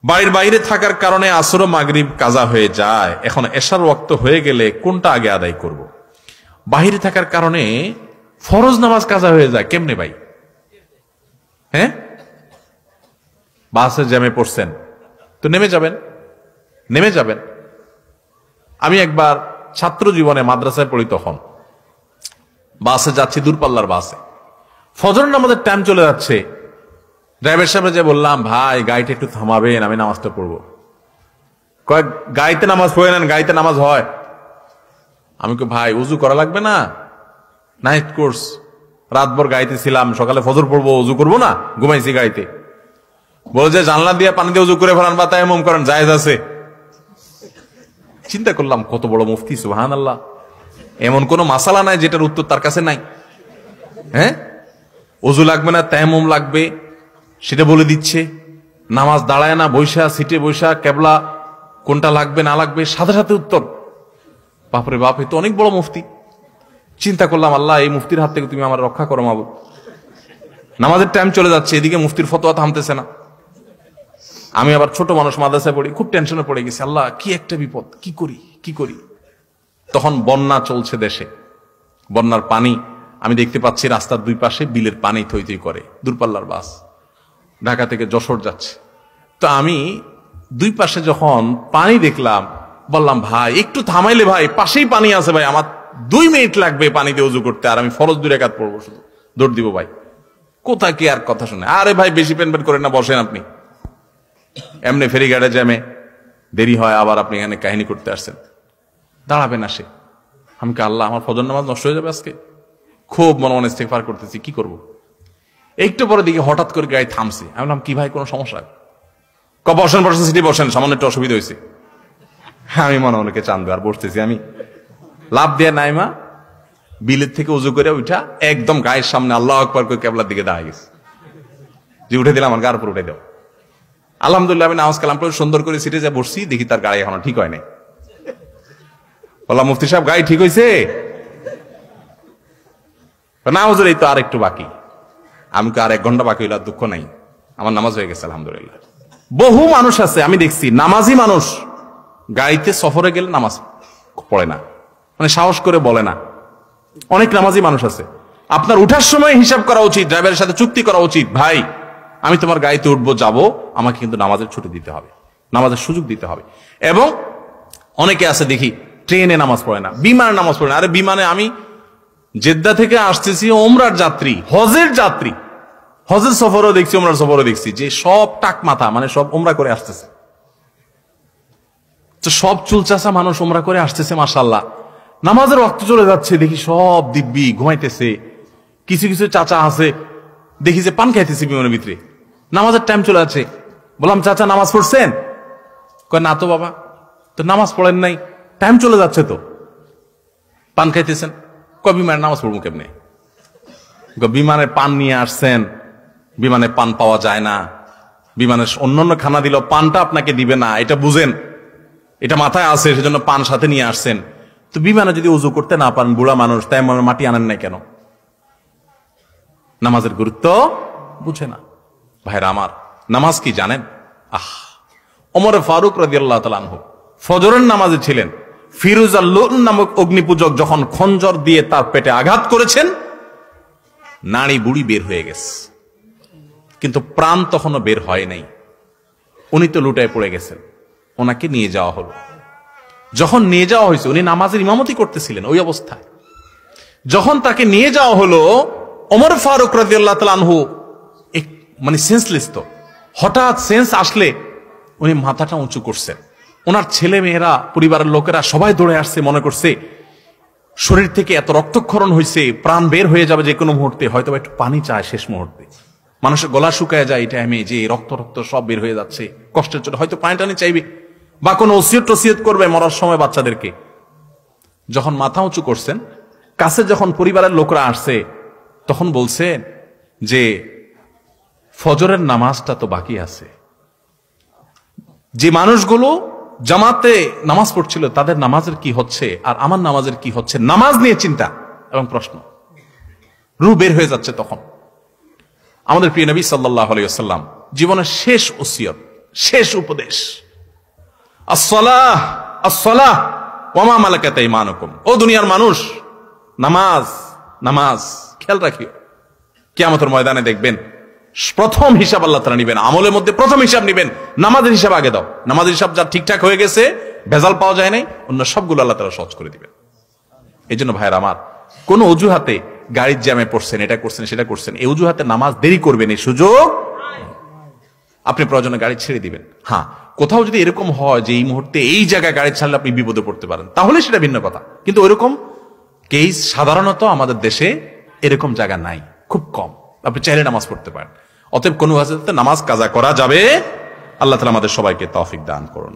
বাড়ির বাইরে থাকার কারণে আসর ও মাগরিব কাজা হয়ে যায়, এখন এশার ওয়াক্ত হয়ে গেলে কোনটা আগে আদায় করব? বাহিরে থাকার কারণে ফরজ নামাজ কাজা হয়ে যায় কেমনে ভাই? হ্যাঁ, বাসে জ্যামে পড়ছেন তো নেমে যাবেন। আমি একবার ছাত্র জীবনে মাদ্রাসায় পড়ি, তখন বাসে যাচ্ছি, দূরপাল্লার বাসে, ফজর নামাজের টাইম চলে যাচ্ছে। ড্রাইভার সাহেব যে বললাম, ভাই গাড়িটা একটু থামাবেন, আমি নামাজটা পড়বো। কয়েক গাড়িতে নামাজ পড়ে নেন, গাড়িতে নামাজ হয়। আমি কই ভাই উজু করা লাগবে না, নাইট কোর্স, রাতভর গাড়িতে ছিলাম, সকালে ফজর পড়বো, উজু করবো না, ঘুমাইছি গাড়িতে। বলে যে জানলা দিয়ে পানি দিয়ে উজু করে ফেলান বা তায়াম্মুম করেন, জায়েজ আছে। চিন্তা করলাম কত বড় মুফতি, সুবহানাল্লাহ, এমন কোন মাসালা নাই যেটার উত্তর তার কাছে নাই। হ্যাঁ, উজু লাগবে না, তায়াম্মুম লাগবে সেটা বলে দিচ্ছে। নামাজ দাঁড়ায় না, বৈশা সিটে বৈশা, কেবলা কোনটা লাগবে না লাগবে সাথে সাথে উত্তর। বাপরে বাপ, এ তো অনেক বড় মুফতি। চিন্তা করলাম, আল্লাহ এই মুফতির হাত থেকে তুমি আমার রক্ষা করো মাবুদ। নামাজের টাইম চলে যাচ্ছে, এদিকে মুফতির ফতোয়া থামতেছে না। আমি আবার ছোট মানুষ, মাদ্রাসায় পড়ি, খুব টেনশনে পড়ে গেছি, আল্লাহ কি একটা বিপদ, কি করি। তখন বন্যা চলছে দেশে, বন্যার পানি আমি দেখতে পাচ্ছি রাস্তার দুই পাশে বিলের পানি থই থই করে। দূরপাল্লার বাস ঢাকা থেকে যশোর যাচ্ছে। তো আমি দুই পাশে যখন পানি দেখলাম, বললাম ভাই একটু থামাইলে, ভাই পাশেই পানি আছে ভাই, আমার 2 মিনিট লাগবে পানিতে উজু করতে, আর আমি ফরজ 2 রাকাত পড়বো, শুধু দৌড় দিব ভাই। কোথা কি আর কথা শুনে, আরে ভাই বেশি পেন করেন না, বসেন আপনি। এমনি ফেরিঘাটে জ্যামে দেরি হয়, আবার আপনি এখানে কাহিনী করতে আসছেন, দাঁড়াবেন না সে। আমি কে আল্লাহ, আমার ফজর নামাজ নষ্ট হয়ে যাবে আজকে। খুব মনে মনে ইস্তেগফার করতেছি, কি করব। একটু পরে দিকে হঠাৎ করে গাড়ি থামছে। আমি বললাম কি ভাই, কোনো সমস্যা? বসেন সিটি বসেন, সামান্য একটু অসুবিধা হয়েছে। আমি মনে মনে চান্দু আর বসতেছি। আমি লাভ দিয়ে নাইমা বিলের থেকে উজু করে উঠা একদম গায়ের সামনে আল্লাহু আকবার করে কেবলার দিকে দাঁড়ায় গেছে, যে উঠে দিলাম, আমার গার উপর উঠে দাও। আলহামদুলিল্লাহ আমি নামাজ কালাম পড়ে সুন্দর করে সিটে যা বসছি, দেখি তার গাড়ি এখনো ঠিক হয় নাই। বললাম মুফতি সাহেব গাড়ি ঠিক হয়েছে? না হুজুর এই তো আর একটু বাকি। আমি তো আর 1 ঘন্টা বাকি হইলে দুঃখ নাই, আমার নামাজ হয়ে গেছে আলহামদুলিল্লাহ। বহু মানুষ আছে আমি দেখছি, নামাজি মানুষ গাড়িতে সফরে গেলে নামাজ পড়ে না, মানে সাহস করে বলে না। অনেক নামাজি মানুষ আছে। আপনার উঠার সময় হিসাব করা উচিত, ড্রাইভারের সাথে চুক্তি করা উচিত, ভাই আমি তোমার গাড়িতে উঠবো, যাবো, আমাকে কিন্তু নামাজের ছুটি দিতে হবে, নামাজের সুযোগ দিতে হবে। এবং অনেকে আছে দেখি ট্রেনে নামাজ পড়ে না, বিমানে নামাজ পড়ে না। আরে বিমানে আমি জেদ্দা থেকে আসতেছি, ওমরার যাত্রী, হজের যাত্রী, হজের সফরও দেখছি, ওমরার সফরও দেখছি, যে সব টাক মাথা, মানে সব ওমরা করে আসতেছে। তো সব চুলচাচা মানুষ ওমরা করে আসতেছে, মাশাআল্লাহ। নামাজের ওয়াক্ত চলে যাচ্ছে, দেখি সব দিব্যি ঘুমাইতেছে। কিছু কিছু চাচা আছে দেখি যে পান খাইতেছে বিমানের ভিতরে, নামাজের টাইম চলে যাচ্ছে। বললাম চাচা নামাজ পড়ছেন? কয় না তো বাবা। তো নামাজ পড়েন নাই? টাইম চলে যাচ্ছে তো, পান খাইতেছেন। কয় বিমানের নামাজ পড়বো কেমনে? বিমানে পান নিয়ে আসছেন, বিমানে পান পাওয়া যায় না, বিমানের অন্যান্য খানা দিল, পানটা আপনাকে দিবে না, এটা বুঝেন, এটা মাথায় আছে, সেজন্য পান সাথে নিয়ে আসছেন। তো বিমানে যদি উজু করতে না পারেন, বুড়া মানুষ, তাই মাটি আনেন নাই কেন? নামাজের গুরুত্ব বুঝে না। ভাইরা আমার, নামাজ কি জানেন? ওমর ফারুক রাদিয়াল্লাহু তাআলা আনহু ফজরের নামাজে ছিলেন। ফিরোজ আল-লুল নামক অগ্নিপূজক যখন খঞ্জর দিয়ে তার পেটে আঘাত করেছেন, নাড়ি বুড়ি বের হয়ে গেছে, কিন্তু প্রাণ তখনও বের হয় নাই। উনি তো লুটায় পড়ে গেছেন। ওনাকে নিয়ে যাওয়া হলো। যখন নিয়ে যাওয়া হয়েছে, উনি নামাজের ইমামতি করতেছিলেন ওই অবস্থায়। যখন তাকে নিয়ে যাওয়া হলো, ওমর ফারুক রাদিয়াল্লাহু তাআলা আনহু মানে সেন্সলেস, তো হঠাৎ সেন্স আসলে উনি মাথাটা উঁচু করছেন। ওনার ছেলে মেয়েরা, পরিবারের লোকেরা সবাই দৌড়ে আসছে, মনে করছে শরীর থেকে এত রক্তক্ষরণ হয়েছে, প্রাণ বের হয়ে যাবে যে কোনো মুহূর্তে, হয়তো একটু পানি চায় শেষ মুহূর্তে। মানুষের গলা শুকায় যায় এই টাইমে, যে রক্ত সব বের হয়ে যাচ্ছে, কষ্টের চোটে হয়তো পানি টানি চাইবে, বা কোনো ওসিয়ত করবে মরার সময় বাচ্চাদেরকে। যখন মাথা উঁচু করছেন, কাছে যখন পরিবারের লোকরা আসছে, তখন বলছে যে ফজরের নামাজটা তো বাকি আছে। যে মানুষগুলো জামাতে নামাজ পড়ছিল তাদের নামাজের কি হচ্ছে আর আমার নামাজের কি হচ্ছে, নামাজ নিয়ে চিন্তা এবং প্রশ্ন, রূহ বের হয়ে যাচ্ছে। তখন আমাদের প্রিয় নবী সাল্লাল্লাহু আলাইহি ওয়াসাল্লাম জীবনের শেষ ওসিয়ত, শেষ উপদেশ, আসসালাহ আসসালাহ ওয়া মা মালাকাত আইমানুকুম। ও দুনিয়ার মানুষ, নামাজ নামাজ খেয়াল রাখিও। কিয়ামতের ময়দানে দেখবেন প্রথম হিসাব আল্লাহ তাআলা নিবেন, আমলের মধ্যে প্রথম হিসাব নিবেন, নামাজের হিসাব আগে দাও। নামাজের হিসাব যা ঠিকঠাক হয়ে গেছে, ভেজাল পাওয়া যায় নাই, অন্য সবগুলো আল্লাহ তাআলা সহজ করে দিবেন। এই জন্য ভাইয়ের আমার, কোন অজুহাতে গাড়ির জ্যামে পড়ছেন, এটা করছেন সেটা করছেন, এই অজুহাতে নামাজ দেরি করবেন এই সুযোগ আপনি প্রয়োজনে গাড়ি ছেড়ে দিবেন। হ্যাঁ, কোথাও যদি এরকম হয় যে এই মুহূর্তে এই জায়গায় গাড়ি ছাড়লে আপনি বিপদে পড়তে পারেন, তাহলে সেটা ভিন্ন কথা। কিন্তু ওইরকম কেস সাধারণত আমাদের দেশে এরকম জায়গা নাই, খুব কম। আপনি চাইলে নামাজ পড়তে পারেন। অতএব কোনো নামাজ কাজা করা যাবে। আল্লাহ তাআলা আমাদের সবাইকে তৌফিক দান করুন।